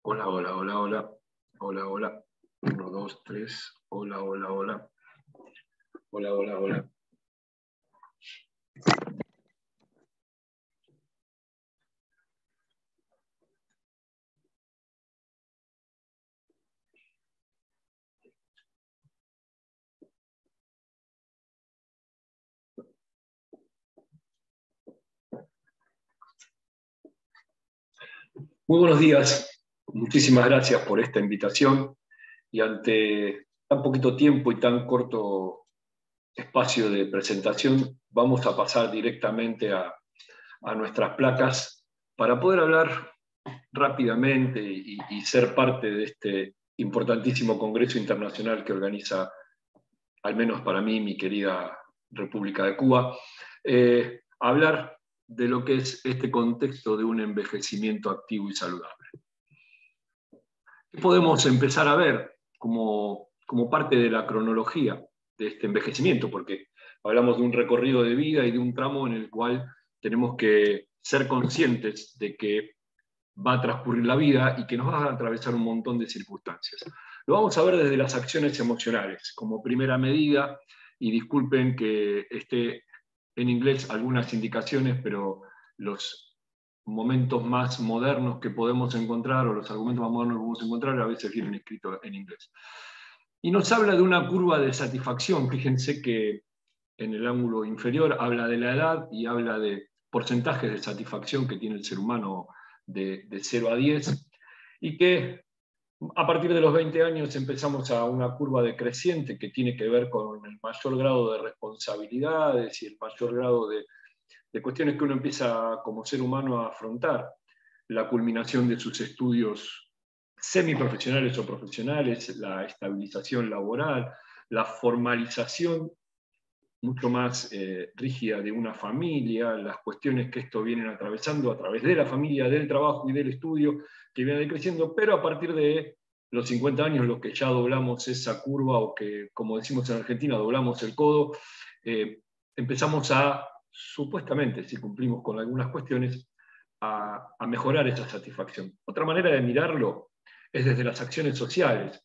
Hola, hola, hola, hola. Hola, hola. 1, 2, 3. Hola, hola, hola. Hola, hola, hola. Muy buenos días. Muchísimas gracias por esta invitación. Y ante tan poquito tiempo y tan corto espacio de presentación, vamos a pasar directamente a nuestras placas para poder hablar rápidamente y ser parte de este importantísimo congreso internacional que organiza, al menos para mí, mi querida República de Cuba, hablar de lo que es este contexto de un envejecimiento activo y saludable. ¿Qué podemos empezar a ver como parte de la cronología de este envejecimiento? Porque hablamos de un recorrido de vida y de un tramo en el cual tenemos que ser conscientes de que va a transcurrir la vida y que nos va a atravesar un montón de circunstancias. Lo vamos a ver desde las acciones emocionales, como primera medida, y disculpen que esté en inglés algunas indicaciones, pero los momentos más modernos que podemos encontrar, o los argumentos más modernos que podemos encontrar, a veces vienen escritos en inglés. Y nos habla de una curva de satisfacción. Fíjense que en el ángulo inferior habla de la edad y habla de porcentajes de satisfacción que tiene el ser humano de 0 a 10, y que a partir de los 20 años empezamos a una curva decreciente que tiene que ver con el mayor grado de responsabilidades y el mayor grado de cuestiones que uno empieza como ser humano a afrontar. La culminación de sus estudios semiprofesionales o profesionales, la estabilización laboral, la formalización mucho más rígida de una familia, las cuestiones que esto vienen atravesando a través de la familia, del trabajo y del estudio, que viene decreciendo, pero a partir de los 50 años, los que ya doblamos esa curva, o que, como decimos en Argentina, doblamos el codo, empezamos a, supuestamente, si cumplimos con algunas cuestiones, a mejorar esa satisfacción. Otra manera de mirarlo es desde las acciones sociales.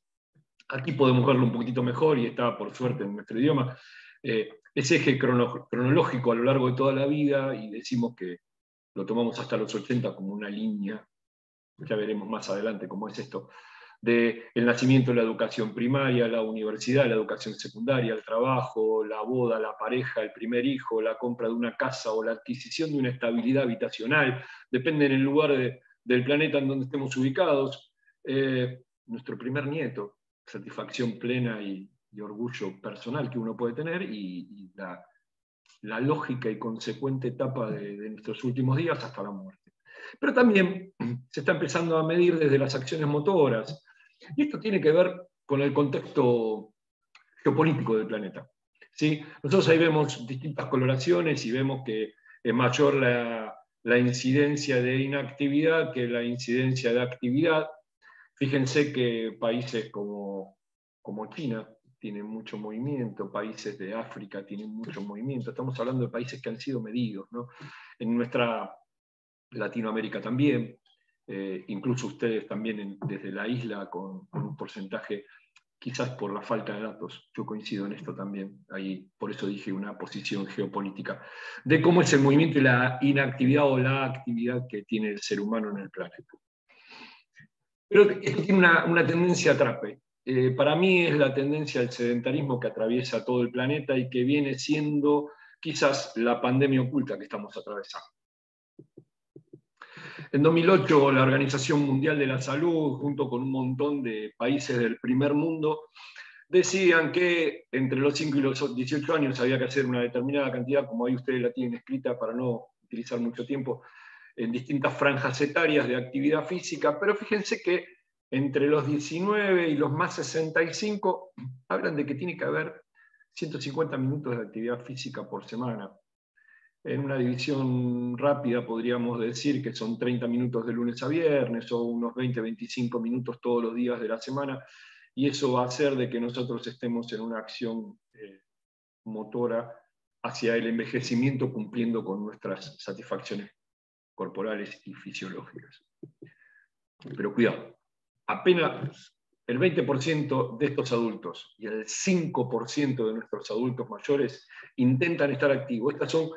Aquí podemos verlo un poquitito mejor, y está por suerte en nuestro idioma. Ese eje cronológico a lo largo de toda la vida, y decimos que lo tomamos hasta los 80 como una línea, ya veremos más adelante cómo es esto, del nacimiento, la educación primaria, la universidad, la educación secundaria, el trabajo, la boda, la pareja, el primer hijo, la compra de una casa o la adquisición de una estabilidad habitacional, depende del lugar del planeta en donde estemos ubicados, nuestro primer nieto, satisfacción plena y orgullo personal que uno puede tener, y la lógica y consecuente etapa de nuestros últimos días hasta la muerte. Pero también se está empezando a medir desde las acciones motoras, y esto tiene que ver con el contexto geopolítico del planeta. ¿Sí? Nosotros ahí vemos distintas coloraciones y vemos que es mayor la incidencia de inactividad que la incidencia de actividad. Fíjense que países como China tienen mucho movimiento, países de África tienen mucho movimiento. Estamos hablando de países que han sido medidos, ¿no? En nuestra Latinoamérica también, incluso ustedes también desde la isla con un porcentaje, quizás por la falta de datos, yo coincido en esto también, ahí por eso dije una posición geopolítica, de cómo es el movimiento y la inactividad o la actividad que tiene el ser humano en el planeta. Pero esto tiene una tendencia a trape. Para mí es la tendencia al sedentarismo que atraviesa todo el planeta y que viene siendo quizás la pandemia oculta que estamos atravesando. En 2008, la Organización Mundial de la Salud, junto con un montón de países del primer mundo, decían que entre los 5 y los 18 años había que hacer una determinada cantidad, como ahí ustedes la tienen escrita para no utilizar mucho tiempo, en distintas franjas etarias de actividad física, pero fíjense que entre los 19 y los más 65 hablan de que tiene que haber 150 minutos de actividad física por semana. En una división rápida podríamos decir que son 30 minutos de lunes a viernes o unos 20-25 minutos todos los días de la semana, y eso va a hacer de que nosotros estemos en una acción motora hacia el envejecimiento, cumpliendo con nuestras satisfacciones corporales y fisiológicas. Pero cuidado, apenas el 20% de estos adultos y el 5% de nuestros adultos mayores intentan estar activos. Estas son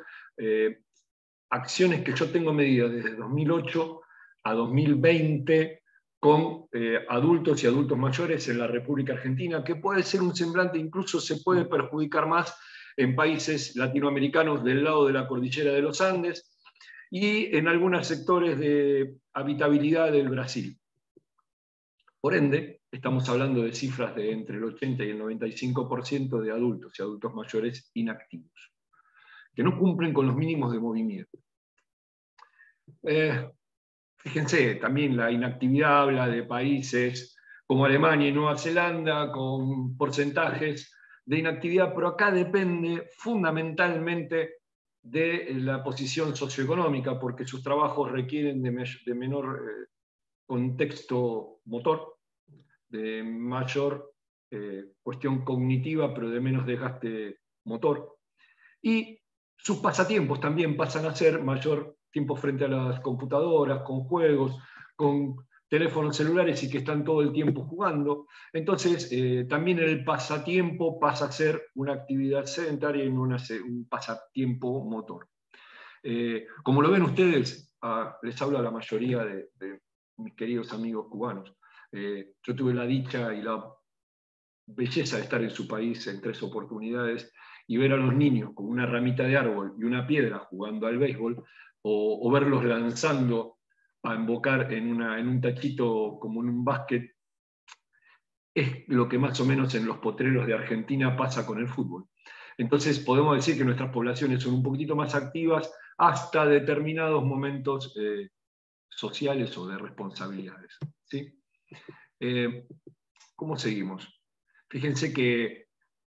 acciones que yo tengo medidas desde 2008 a 2020 con adultos y adultos mayores en la República Argentina, que puede ser un semblante, incluso se puede perjudicar más en países latinoamericanos del lado de la cordillera de los Andes y en algunos sectores de habitabilidad del Brasil. Por ende, estamos hablando de cifras de entre el 80 y el 95% de adultos y adultos mayores inactivos, que no cumplen con los mínimos de movimiento. Fíjense, también la inactividad habla de países como Alemania y Nueva Zelanda, con porcentajes de inactividad, pero acá depende fundamentalmente de la posición socioeconómica, porque sus trabajos requieren de menor contexto motor, de mayor cuestión cognitiva, pero de menos desgaste motor. Y sus pasatiempos también pasan a ser mayor tiempo frente a las computadoras, con juegos, con teléfonos celulares y que están todo el tiempo jugando. Entonces, también el pasatiempo pasa a ser una actividad sedentaria y no un pasatiempo motor. Como lo ven ustedes, les hablo a la mayoría de mis queridos amigos cubanos. Yo tuve la dicha y la belleza de estar en su país en 3 oportunidades y ver a los niños con una ramita de árbol y una piedra jugando al béisbol, o verlos lanzando a embocar en un tachito como en un básquet, es lo que más o menos en los potreros de Argentina pasa con el fútbol. Entonces podemos decir que nuestras poblaciones son un poquitito más activas hasta determinados momentos sociales o de responsabilidades. ¿Sí? ¿Cómo seguimos? Fíjense que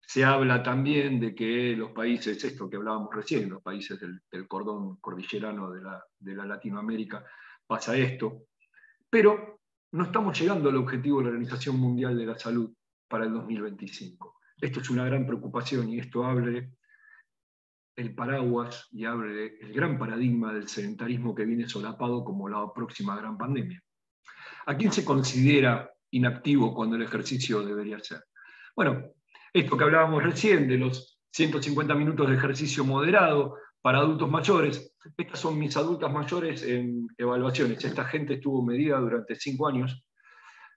se habla también de que los países, esto que hablábamos recién, los países del cordón cordillerano de la Latinoamérica, pasa esto, pero no estamos llegando al objetivo de la Organización Mundial de la Salud para el 2025. Esto es una gran preocupación y esto abre el paraguas y abre el gran paradigma del sedentarismo que viene solapado como la próxima gran pandemia. ¿A quién se considera inactivo cuando el ejercicio debería ser? Bueno, esto que hablábamos recién de los 150 minutos de ejercicio moderado para adultos mayores, estas son mis adultas mayores en evaluaciones. Esta gente estuvo medida durante 5 años,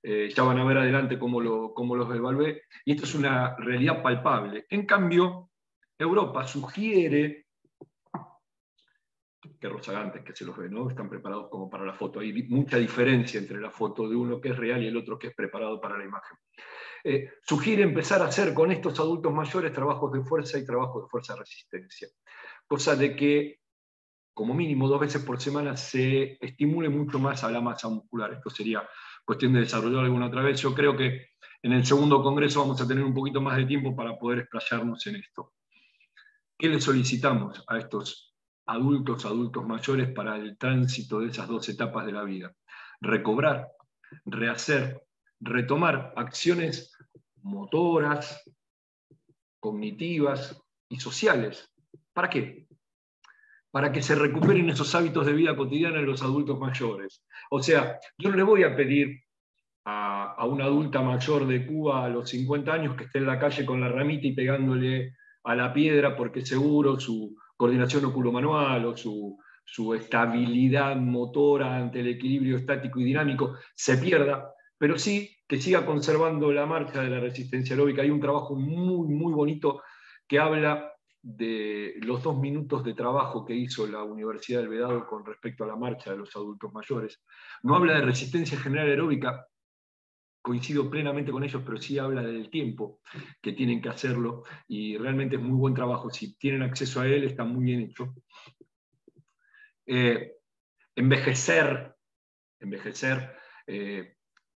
ya van a ver adelante cómo los evalué, y esto es una realidad palpable. En cambio, Europa sugiere, que rozagantes que se los ve, ¿no? Están preparados como para la foto. Hay mucha diferencia entre la foto de uno que es real y el otro que es preparado para la imagen. Sugiere empezar a hacer con estos adultos mayores trabajos de fuerza y trabajos de fuerza-resistencia. Cosa de que, como mínimo 2 veces por semana, se estimule mucho más a la masa muscular. Esto sería cuestión de desarrollar alguna otra vez. Yo creo que en el segundo congreso vamos a tener un poquito más de tiempo para poder explayarnos en esto. ¿Qué le solicitamos a estos adultos mayores para el tránsito de esas 2 etapas de la vida? Recobrar, rehacer, retomar acciones motoras, cognitivas y sociales. ¿Para qué? Para que se recuperen esos hábitos de vida cotidiana en los adultos mayores. O sea, yo no le voy a pedir a una adulta mayor de Cuba a los 50 años que esté en la calle con la ramita y pegándole a la piedra porque seguro su coordinación oculomanual o su estabilidad motora ante el equilibrio estático y dinámico se pierda, pero sí que siga conservando la marcha de la resistencia aeróbica. Hay un trabajo muy, muy bonito que habla de los 2 minutos de trabajo que hizo la Universidad del Vedado con respecto a la marcha de los adultos mayores. No habla de resistencia general aeróbica, coincido plenamente con ellos, pero sí habla del tiempo que tienen que hacerlo, y realmente es muy buen trabajo. Si tienen acceso a él, está muy bien hecho. Envejecer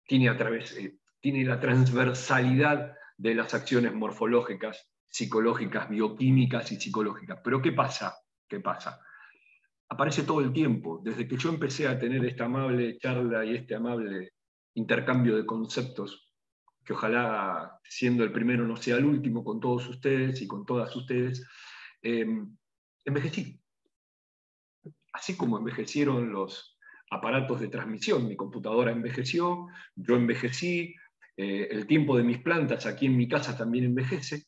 tiene la transversalidad de las acciones morfológicas, psicológicas, bioquímicas y psicológicas. Pero ¿qué pasa? ¿Qué pasa? Aparece todo el tiempo. Desde que yo empecé a tener esta amable charla y este amable intercambio de conceptos, que ojalá siendo el primero no sea el último con todos ustedes y con todas ustedes, envejecí. Así como envejecieron los aparatos de transmisión, mi computadora envejeció, yo envejecí, el tiempo de mis plantas aquí en mi casa también envejece,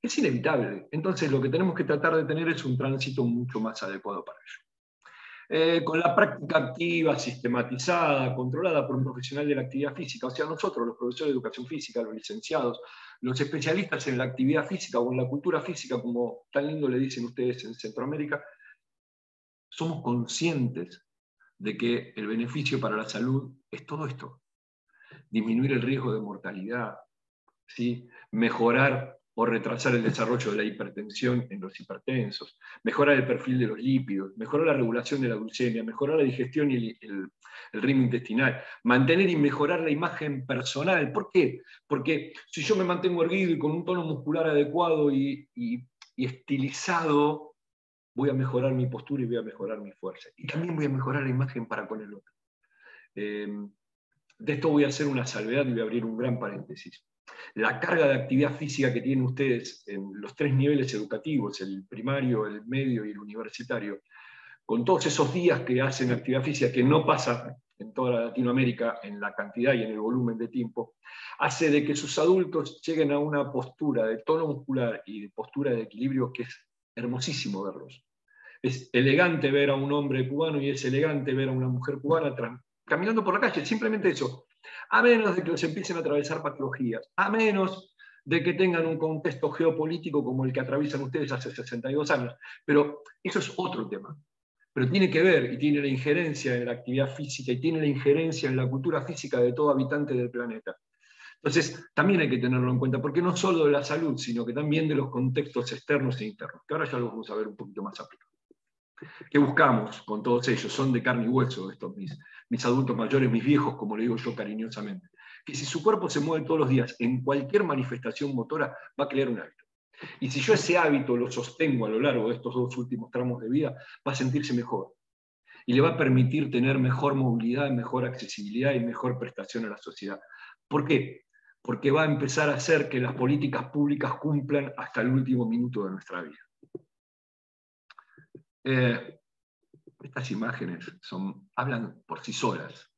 es inevitable. Entonces lo que tenemos que tratar de tener es un tránsito mucho más adecuado para ello. Con la práctica activa, sistematizada, controlada por un profesional de la actividad física, o sea, nosotros, los profesores de educación física, los licenciados, los especialistas en la actividad física o en la cultura física, como tan lindo le dicen ustedes en Centroamérica, somos conscientes de que el beneficio para la salud es todo esto. Disminuir el riesgo de mortalidad, ¿sí? Mejorar o retrasar el desarrollo de la hipertensión en los hipertensos, mejorar el perfil de los lípidos, mejorar la regulación de la glucemia, mejorar la digestión y el ritmo intestinal, mantener y mejorar la imagen personal. ¿Por qué? Porque si yo me mantengo erguido y con un tono muscular adecuado y estilizado, voy a mejorar mi postura y voy a mejorar mi fuerza. Y también voy a mejorar la imagen para con el otro. De esto voy a hacer una salvedad y voy a abrir un gran paréntesis. La carga de actividad física que tienen ustedes en los 3 niveles educativos, el primario, el medio y el universitario, con todos esos días que hacen actividad física, que no pasa en toda Latinoamérica en la cantidad y en el volumen de tiempo, hace de que sus adultos lleguen a una postura de tono muscular y de postura de equilibrio que es hermosísimo verlos. Es elegante ver a un hombre cubano y es elegante ver a una mujer cubana caminando por la calle, simplemente eso. A menos de que los empiecen a atravesar patologías, a menos de que tengan un contexto geopolítico como el que atraviesan ustedes hace 62 años. Pero eso es otro tema. Pero tiene que ver y tiene la injerencia en la actividad física y tiene la injerencia en la cultura física de todo habitante del planeta. Entonces, también hay que tenerlo en cuenta, porque no solo de la salud, sino que también de los contextos externos e internos, que ahora ya lo vamos a ver un poquito más aplicado. ¿Qué buscamos con todos ellos? Son de carne y hueso estos mis adultos mayores, mis viejos, como le digo yo cariñosamente. Que si su cuerpo se mueve todos los días en cualquier manifestación motora, va a crear un hábito. Y si yo ese hábito lo sostengo a lo largo de estos 2 últimos tramos de vida, va a sentirse mejor. Y le va a permitir tener mejor movilidad, mejor accesibilidad y mejor prestación a la sociedad. ¿Por qué? Porque va a empezar a hacer que las políticas públicas cumplan hasta el último minuto de nuestra vida. Estas imágenes hablan por sí solas.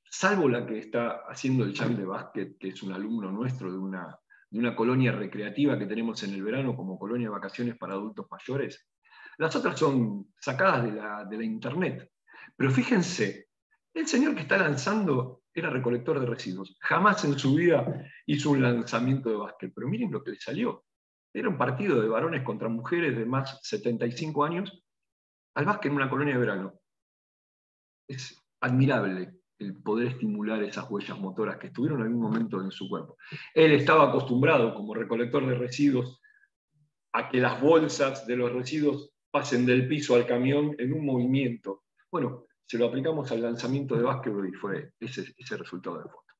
Salvo la que está haciendo el Cham de básquet, que es un alumno nuestro de una colonia recreativa que tenemos en el verano como colonia de vacaciones para adultos mayores, las otras son sacadas de la internet. Pero fíjense, el señor que está lanzando era recolector de residuos. Jamás en su vida hizo un lanzamiento de básquet. Pero miren lo que le salió. Era un partido de varones contra mujeres de más 75 años al básquet en una colonia de verano. Es admirable el poder estimular esas huellas motoras que estuvieron en algún momento en su cuerpo. Él estaba acostumbrado, como recolector de residuos, a que las bolsas de los residuos pasen del piso al camión en un movimiento. Bueno, se lo aplicamos al lanzamiento de básquetbol y fue ese resultado de foto.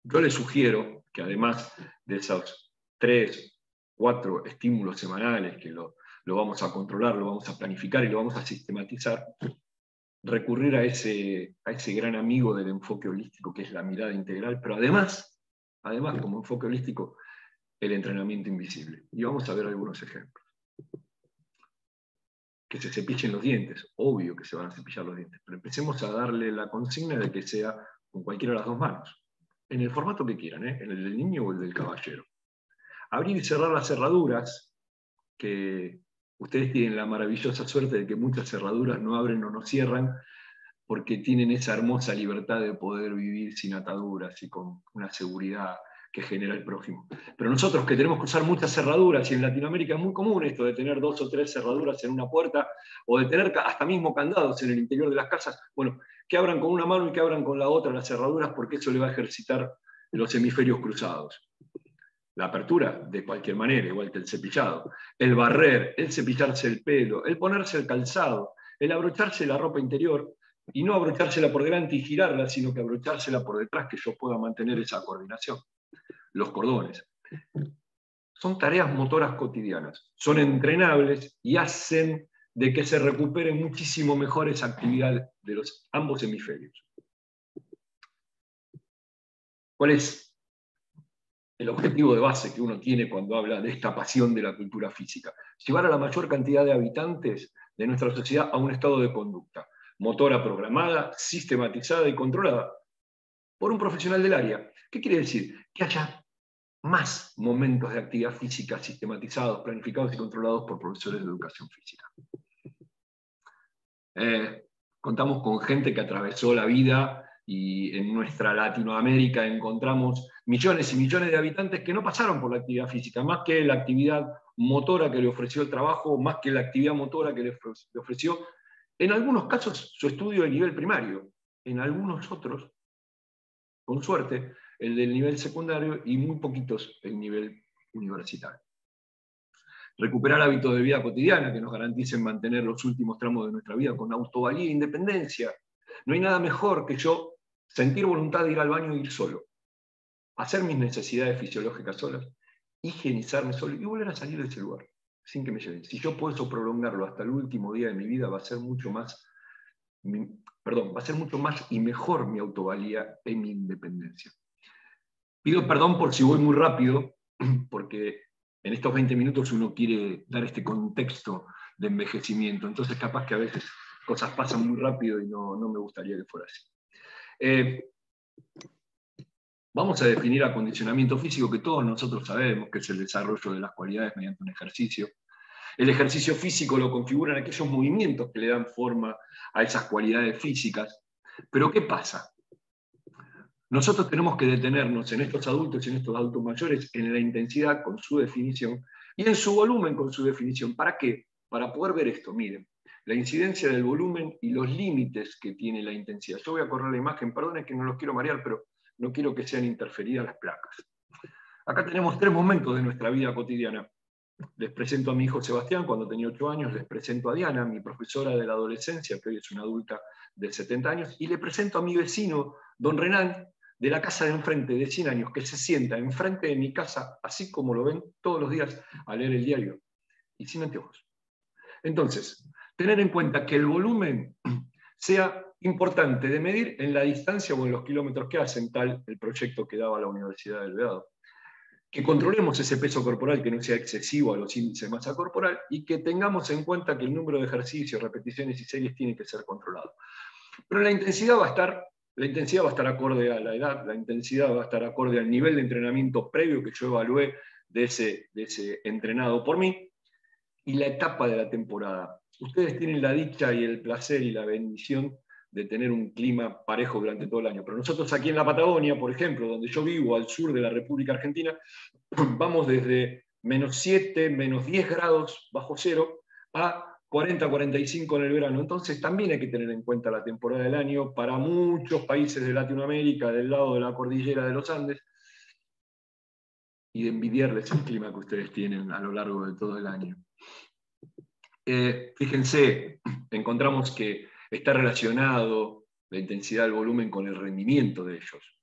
Yo les sugiero que además de esos 3, 4 estímulos semanales que lo vamos a controlar, lo vamos a planificar y lo vamos a sistematizar, recurrir a ese gran amigo del enfoque holístico que es la mirada integral, pero además como enfoque holístico, el entrenamiento invisible. Y vamos a ver algunos ejemplos. Que se cepillen los dientes, obvio que se van a cepillar los dientes, pero empecemos a darle la consigna de que sea con cualquiera de las 2 manos, en el formato que quieran, en el del niño o el del caballero. Abrir y cerrar las cerraduras, que ustedes tienen la maravillosa suerte de que muchas cerraduras no abren o no cierran, porque tienen esa hermosa libertad de poder vivir sin ataduras y con una seguridad que genera el prójimo. Pero nosotros que tenemos que usar muchas cerraduras, y en Latinoamérica es muy común esto de tener 2 o 3 cerraduras en una puerta, o de tener hasta mismo candados en el interior de las casas, bueno, que abran con una mano y que abran con la otra las cerraduras, porque eso le va a ejercitar los hemisferios cruzados. La apertura, de cualquier manera, igual que el cepillado. El barrer, el cepillarse el pelo, el ponerse el calzado, el abrocharse la ropa interior, y no abrochársela por delante y girarla, sino que abrochársela por detrás, que yo pueda mantener esa coordinación. Los cordones. Son tareas motoras cotidianas, son entrenables y hacen de que se recupere muchísimo mejor esa actividad de los ambos hemisferios. ¿Cuál es el objetivo de base que uno tiene cuando habla de esta pasión de la cultura física? Llevar a la mayor cantidad de habitantes de nuestra sociedad a un estado de conducta motora programada, sistematizada y controlada por un profesional del área. ¿Qué quiere decir? Que haya más momentos de actividad física sistematizados, planificados y controlados por profesores de educación física. Contamos con gente que atravesó la vida y en nuestra Latinoamérica encontramos millones y millones de habitantes que no pasaron por la actividad física, más que la actividad motora que le ofreció el trabajo, más que la actividad motora que le ofreció, en algunos casos, su estudio de nivel primario, en algunos otros, con suerte, el del nivel secundario y muy poquitos el nivel universitario. Recuperar hábitos de vida cotidiana que nos garanticen mantener los últimos tramos de nuestra vida con autovalía e independencia. No hay nada mejor que yo sentir voluntad de ir al baño e ir solo, hacer mis necesidades fisiológicas solas, higienizarme solo y volver a salir de ese lugar, sin que me lleven. Si yo puedo prolongarlo hasta el último día de mi vida, va a ser mucho más y mejor mi autovalía y mi independencia. Pido perdón por si voy muy rápido, porque en estos 20 minutos uno quiere dar este contexto de envejecimiento, entonces capaz que a veces cosas pasan muy rápido y no me gustaría que fuera así. Vamos a definir acondicionamiento físico, que todos nosotros sabemos que es el desarrollo de las cualidades mediante un ejercicio. El ejercicio físico lo configuran aquellos movimientos que le dan forma a esas cualidades físicas. Pero ¿qué pasa? Nosotros tenemos que detenernos en estos adultos y en estos adultos mayores en la intensidad con su definición y en su volumen con su definición. ¿Para qué? Para poder ver esto, miren, la incidencia del volumen y los límites que tiene la intensidad. Yo voy a correr la imagen, perdonen que no los quiero marear, pero no quiero que sean interferidas las placas. Acá tenemos 3 momentos de nuestra vida cotidiana. Les presento a mi hijo Sebastián cuando tenía 8 años, les presento a Diana, mi profesora de la adolescencia, que hoy es una adulta de 70 años, y le presento a mi vecino, don Renan, de la casa de enfrente, de 100 años, que se sienta enfrente de mi casa, así como lo ven todos los días, a leer el diario, y sin anteojos. Entonces, tener en cuenta que el volumen sea importante de medir en la distancia o en los kilómetros que hacen, tal el proyecto que daba la Universidad del Vedado. Que controlemos ese peso corporal que no sea excesivo a los índices de masa corporal y que tengamos en cuenta que el número de ejercicios, repeticiones y series tiene que ser controlado. Pero la intensidad va a estar acorde a la edad, la intensidad va a estar acorde al nivel de entrenamiento previo que yo evalué de ese entrenado por mí y la etapa de la temporada. Ustedes tienen la dicha y el placer y la bendición de tener un clima parejo durante todo el año. Pero nosotros aquí en la Patagonia, por ejemplo, donde yo vivo, al sur de la República Argentina, vamos desde -7, -10 grados bajo cero a 40, 45 en el verano. Entonces también hay que tener en cuenta la temporada del año para muchos países de Latinoamérica, del lado de la cordillera de los Andes, y de envidiarles el clima que ustedes tienen a lo largo de todo el año. Fíjense, encontramos que está relacionado la intensidad del volumen con el rendimiento de ellos.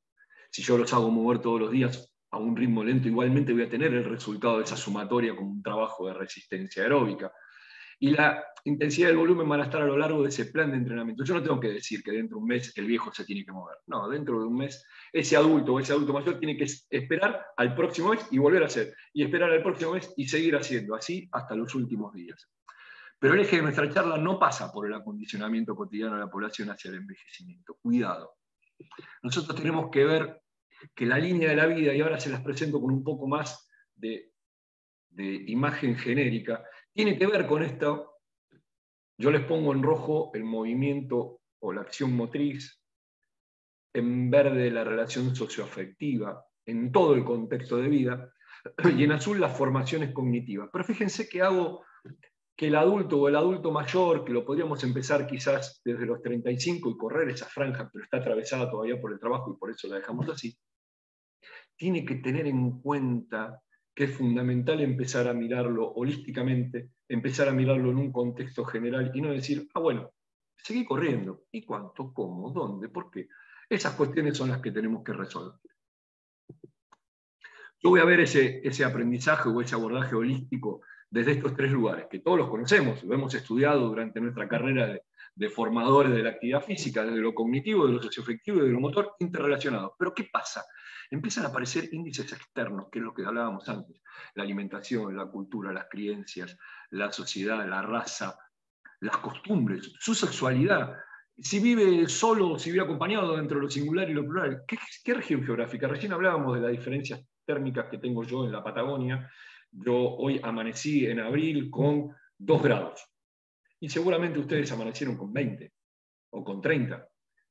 Si yo los hago mover todos los días a un ritmo lento, igualmente voy a tener el resultado de esa sumatoria como un trabajo de resistencia aeróbica. Y la intensidad del volumen van a estar a lo largo de ese plan de entrenamiento. Yo no tengo que decir que dentro de un mes el viejo se tiene que mover. No, dentro de un mes ese adulto o ese adulto mayor tiene que esperar al próximo mes y volver a hacer. Y esperar al próximo mes y seguir haciendo, así hasta los últimos días. Pero el eje de nuestra charla no pasa por el acondicionamiento cotidiano de la población hacia el envejecimiento. Cuidado. Nosotros tenemos que ver que la línea de la vida, y ahora se las presento con un poco más de imagen genérica, tiene que ver con esto. Yo les pongo en rojo el movimiento o la acción motriz, en verde la relación socioafectiva, en todo el contexto de vida, y en azul las formaciones cognitivas. Pero fíjense que hago que el adulto o el adulto mayor, que lo podríamos empezar quizás desde los 35 y correr esa franja, pero está atravesada todavía por el trabajo y por eso la dejamos así, tiene que tener en cuenta que es fundamental empezar a mirarlo holísticamente, empezar a mirarlo en un contexto general y no decir, ah, bueno, seguí corriendo. ¿Y cuánto? ¿Cómo? ¿Dónde? ¿Por qué? Esas cuestiones son las que tenemos que resolver. Yo voy a ver ese aprendizaje o ese abordaje holístico desde estos tres lugares, que todos los conocemos, lo hemos estudiado durante nuestra carrera de formadores de la actividad física, desde lo cognitivo, de lo socioafectivo y de lo motor, interrelacionados. Pero ¿qué pasa? Empiezan a aparecer índices externos, que es lo que hablábamos antes, la alimentación, la cultura, las creencias, la sociedad, la raza, las costumbres, su sexualidad. Si vive solo o si vive acompañado dentro de lo singular y lo plural. ¿Qué región geográfica? Recién hablábamos de las diferencias térmicas que tengo yo en la Patagonia. Yo hoy amanecí en abril con 2 grados. Y seguramente ustedes amanecieron con 20 o con 30.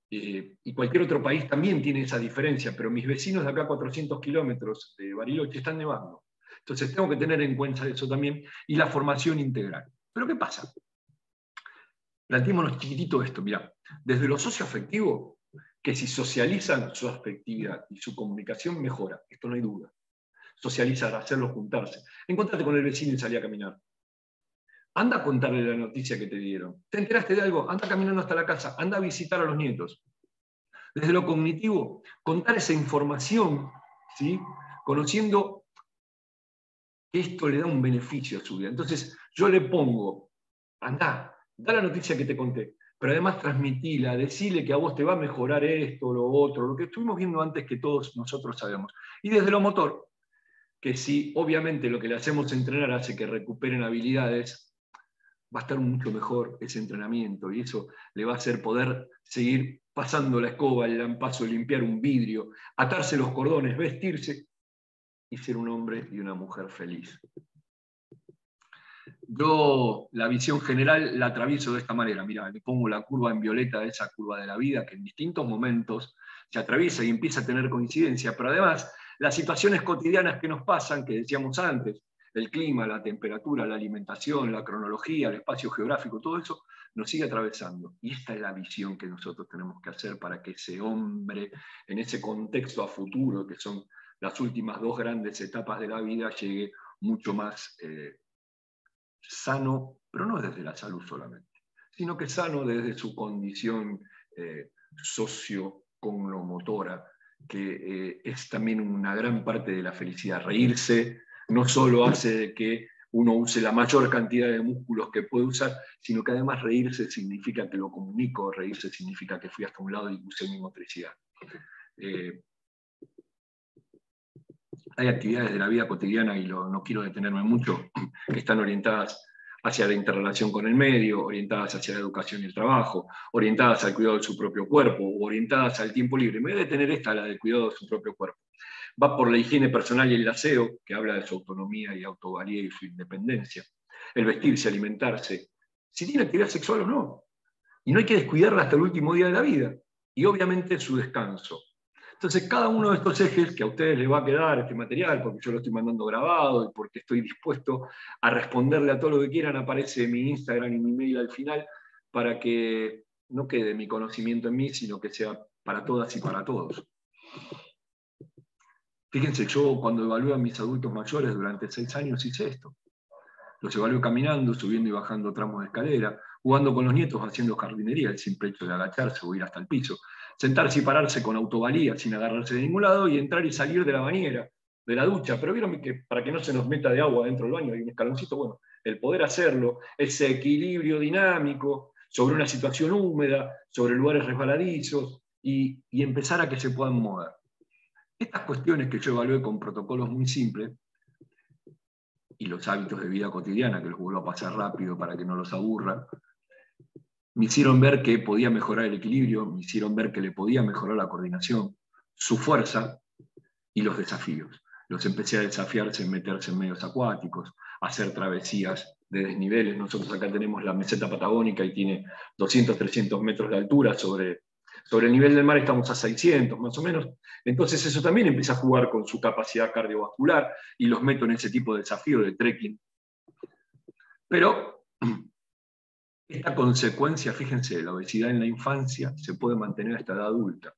Y cualquier otro país también tiene esa diferencia, pero mis vecinos de acá a 400 kilómetros de Bariloche están nevando. Entonces tengo que tener en cuenta eso también y la formación integral. ¿Pero qué pasa? Planteémonos chiquitito esto, mirá, desde lo socioafectivo, que si socializan su afectividad y su comunicación mejora, esto no hay duda. Socializar, hacerlo juntarse. Encontrate con el vecino y salí a caminar. Anda a contarle la noticia que te dieron. ¿Te enteraste de algo? Anda caminando hasta la casa, anda a visitar a los nietos. Desde lo cognitivo, contar esa información, ¿sí? Conociendo que esto le da un beneficio a su vida. Entonces, yo le pongo, anda, da la noticia que te conté, pero además transmitila, decile que a vos te va a mejorar esto, lo otro, lo que estuvimos viendo antes que todos nosotros sabemos. Y desde lo motor, que si obviamente lo que le hacemos entrenar hace que recuperen habilidades, va a estar mucho mejor ese entrenamiento y eso le va a hacer poder seguir pasando la escoba, el lampazo, limpiar un vidrio, atarse los cordones, vestirse y ser un hombre y una mujer feliz. Yo la visión general la atravieso de esta manera. Mira, le pongo la curva en violeta, esa curva de la vida que en distintos momentos se atraviesa y empieza a tener coincidencia, pero además las situaciones cotidianas que nos pasan, que decíamos antes, el clima, la temperatura, la alimentación, la cronología, el espacio geográfico, todo eso nos sigue atravesando. Y esta es la visión que nosotros tenemos que hacer para que ese hombre, en ese contexto a futuro, que son las últimas 2 grandes etapas de la vida, llegue mucho más sano, pero no desde la salud solamente, sino que sano desde su condición socio-cognomotora, que es también una gran parte de la felicidad. Reírse no solo hace que uno use la mayor cantidad de músculos que puede usar, sino que además reírse significa que lo comunico, reírse significa que fui hasta un lado y usé mi motricidad. Hay actividades de la vida cotidiana, y no quiero detenerme mucho, que están orientadas hacia la interrelación con el medio, orientadas hacia la educación y el trabajo, orientadas al cuidado de su propio cuerpo, orientadas al tiempo libre. Me voy a detener esta, la del cuidado de su propio cuerpo. Va por la higiene personal y el aseo, que habla de su autonomía y autovalía y su independencia. El vestirse, alimentarse, si tiene actividad sexual o no. Y no hay que descuidarla hasta el último día de la vida. Y obviamente su descanso. Entonces, cada uno de estos ejes, que a ustedes les va a quedar este material, porque yo lo estoy mandando grabado y porque estoy dispuesto a responderle a todo lo que quieran, aparece en mi Instagram y mi mail al final, para que no quede mi conocimiento en mí, sino que sea para todas y para todos. Fíjense, yo cuando evalué a mis adultos mayores durante 6 años hice esto. Los evalué caminando, subiendo y bajando tramos de escalera, jugando con los nietos, haciendo jardinería, el simple hecho de agacharse o ir hasta el piso, sentarse y pararse con autovalía, sin agarrarse de ningún lado, y entrar y salir de la bañera, de la ducha. Pero vieron que para que no se nos meta de agua dentro del baño hay un escaloncito, bueno, el poder hacerlo, ese equilibrio dinámico sobre una situación húmeda, sobre lugares resbaladizos, y empezar a que se puedan mover. Estas cuestiones que yo evalué con protocolos muy simples, y los hábitos de vida cotidiana, que los vuelvo a pasar rápido para que no los aburra, me hicieron ver que podía mejorar el equilibrio, me hicieron ver que le podía mejorar la coordinación, su fuerza y los desafíos. Los empecé a desafiarse en meterse en medios acuáticos, a hacer travesías de desniveles. Nosotros acá tenemos la meseta patagónica y tiene 200, 300 metros de altura sobre el nivel del mar, estamos a 600 más o menos. Entonces eso también empieza a jugar con su capacidad cardiovascular y los meto en ese tipo de desafío de trekking. Pero esta consecuencia, fíjense, la obesidad en la infancia se puede mantener hasta la edad adulta.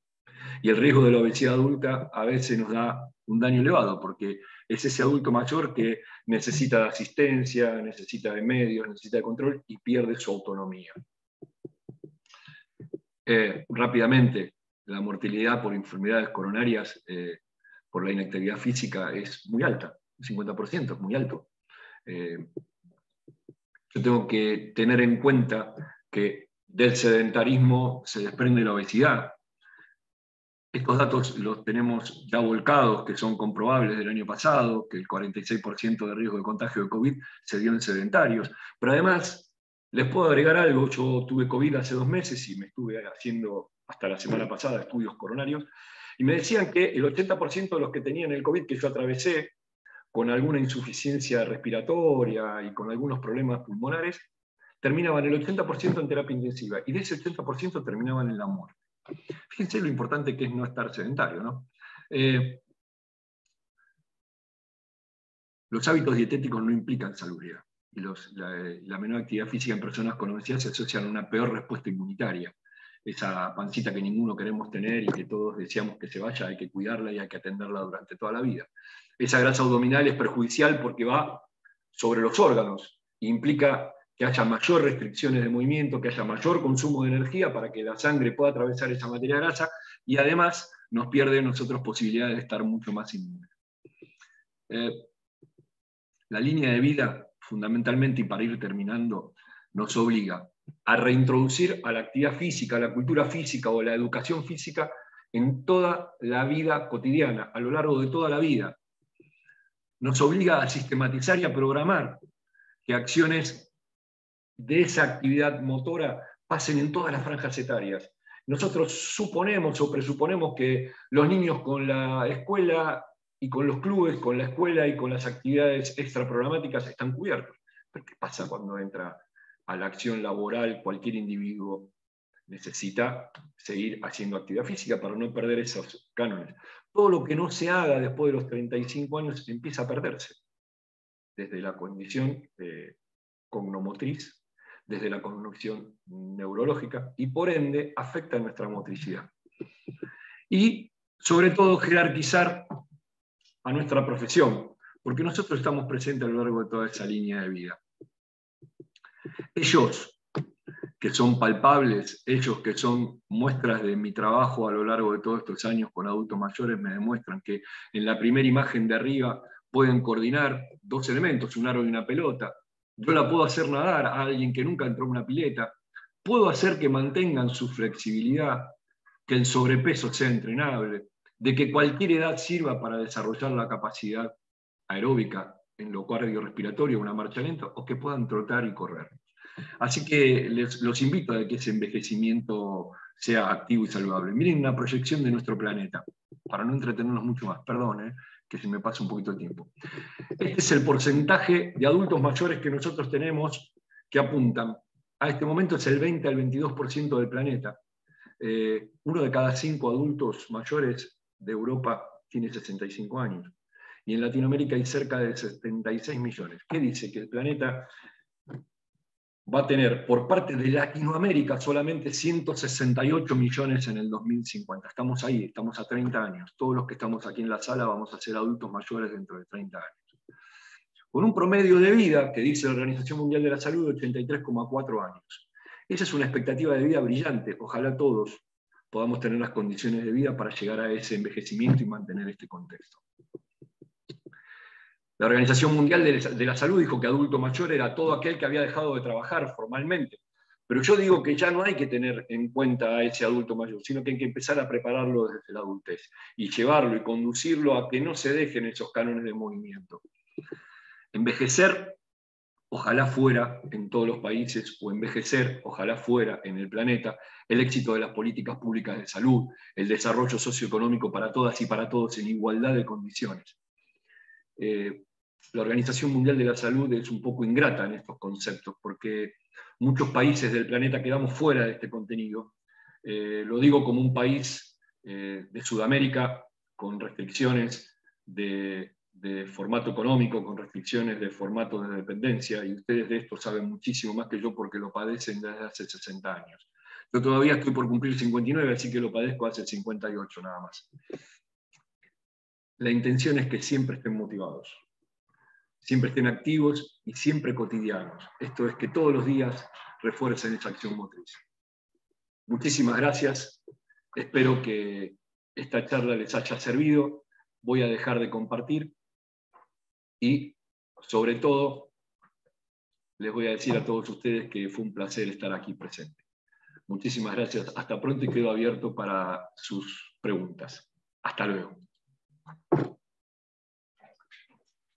Y el riesgo de la obesidad adulta a veces nos da un daño elevado, porque es ese adulto mayor que necesita de asistencia, necesita de medios, necesita de control y pierde su autonomía. Rápidamente, la mortalidad por enfermedades coronarias por la inactividad física es muy alta, el 50% es muy alto. Yo tengo que tener en cuenta que del sedentarismo se desprende la obesidad. Estos datos los tenemos ya volcados, que son comprobables del año pasado, que el 46% de riesgo de contagio de COVID se dio en sedentarios. Pero además, les puedo agregar algo, yo tuve COVID hace 2 meses y me estuve haciendo hasta la semana pasada estudios coronarios, y me decían que el 80% de los que tenían el COVID que yo atravesé, con alguna insuficiencia respiratoria y con algunos problemas pulmonares, terminaban el 80% en terapia intensiva, y de ese 80% terminaban en la muerte. Fíjense lo importante que es no estar sedentario, ¿no? Los hábitos dietéticos no implican salubridad, y la menor actividad física en personas con obesidad se asocia a una peor respuesta inmunitaria. Esa pancita que ninguno queremos tener y que todos deseamos que se vaya, hay que cuidarla y hay que atenderla durante toda la vida. Esa grasa abdominal es perjudicial porque va sobre los órganos, e implica que haya mayor restricciones de movimiento, que haya mayor consumo de energía para que la sangre pueda atravesar esa materia grasa, y además nos pierde nosotros posibilidades de estar mucho más inmunes. La línea de vida, fundamentalmente, y para ir terminando, nos obliga a reintroducir a la actividad física, a la cultura física o la educación física en toda la vida cotidiana, a lo largo de toda la vida. Nos obliga a sistematizar y a programar que acciones de esa actividad motora pasen en todas las franjas etarias. Nosotros suponemos o presuponemos que los niños con la escuela y con los clubes, con la escuela y con las actividades extraprogramáticas están cubiertos. Pero ¿qué pasa cuando entra a la acción laboral cualquier individuo? Necesita seguir haciendo actividad física para no perder esos cánones. Todo lo que no se haga después de los 35 años empieza a perderse, desde la condición cognomotriz, desde la condición neurológica, y por ende afecta nuestra motricidad. Y sobre todo jerarquizar a nuestra profesión, porque nosotros estamos presentes a lo largo de toda esa línea de vida. Ellos que son palpables, ellos que son muestras de mi trabajo a lo largo de todos estos años con adultos mayores, me demuestran que en la primera imagen de arriba pueden coordinar 2 elementos, un aro y una pelota. Yo la puedo hacer nadar a alguien que nunca entró en una pileta. Puedo hacer que mantengan su flexibilidad, que el sobrepeso sea entrenable, de que cualquier edad sirva para desarrollar la capacidad aeróbica en lo cardiorrespiratorio, una marcha lenta, o que puedan trotar y correr. Así que los invito a que ese envejecimiento sea activo y saludable. Miren una proyección de nuestro planeta, para no entretenernos mucho más, perdón, que se me pasa un poquito de tiempo. Este es el porcentaje de adultos mayores que nosotros tenemos que apuntan. A este momento es el 20 al 22% del planeta. 1 de cada 5 adultos mayores de Europa tiene 65 años. Y en Latinoamérica hay cerca de 76 millones. ¿Qué dice? Que el planeta va a tener por parte de Latinoamérica solamente 168 millones en el 2050. Estamos ahí, estamos a 30 años. Todos los que estamos aquí en la sala vamos a ser adultos mayores dentro de 30 años. Con un promedio de vida, que dice la Organización Mundial de la Salud, de 83,4 años. Esa es una expectativa de vida brillante. Ojalá todos podamos tener las condiciones de vida para llegar a ese envejecimiento y mantener este contexto. La Organización Mundial de la Salud dijo que adulto mayor era todo aquel que había dejado de trabajar formalmente. Pero yo digo que ya no hay que tener en cuenta a ese adulto mayor, sino que hay que empezar a prepararlo desde la adultez y llevarlo y conducirlo a que no se dejen esos cánones de movimiento. Envejecer, ojalá fuera en todos los países, o envejecer, ojalá fuera en el planeta, el éxito de las políticas públicas de salud, el desarrollo socioeconómico para todas y para todos en igualdad de condiciones. La Organización Mundial de la Salud es un poco ingrata en estos conceptos, porque muchos países del planeta quedamos fuera de este contenido. Lo digo como un país de Sudamérica con restricciones de formato económico, con restricciones de formato de dependencia, y ustedes de esto saben muchísimo más que yo porque lo padecen desde hace 60 años. Yo todavía estoy por cumplir 59, así que lo padezco hace 58 nada más. La intención es que siempre estén motivados, siempre estén activos y siempre cotidianos. Esto es que todos los días refuercen esa acción motriz. Muchísimas gracias. Espero que esta charla les haya servido. Voy a dejar de compartir y, sobre todo, les voy a decir a todos ustedes que fue un placer estar aquí presente. Muchísimas gracias. Hasta pronto y quedo abierto para sus preguntas. Hasta luego.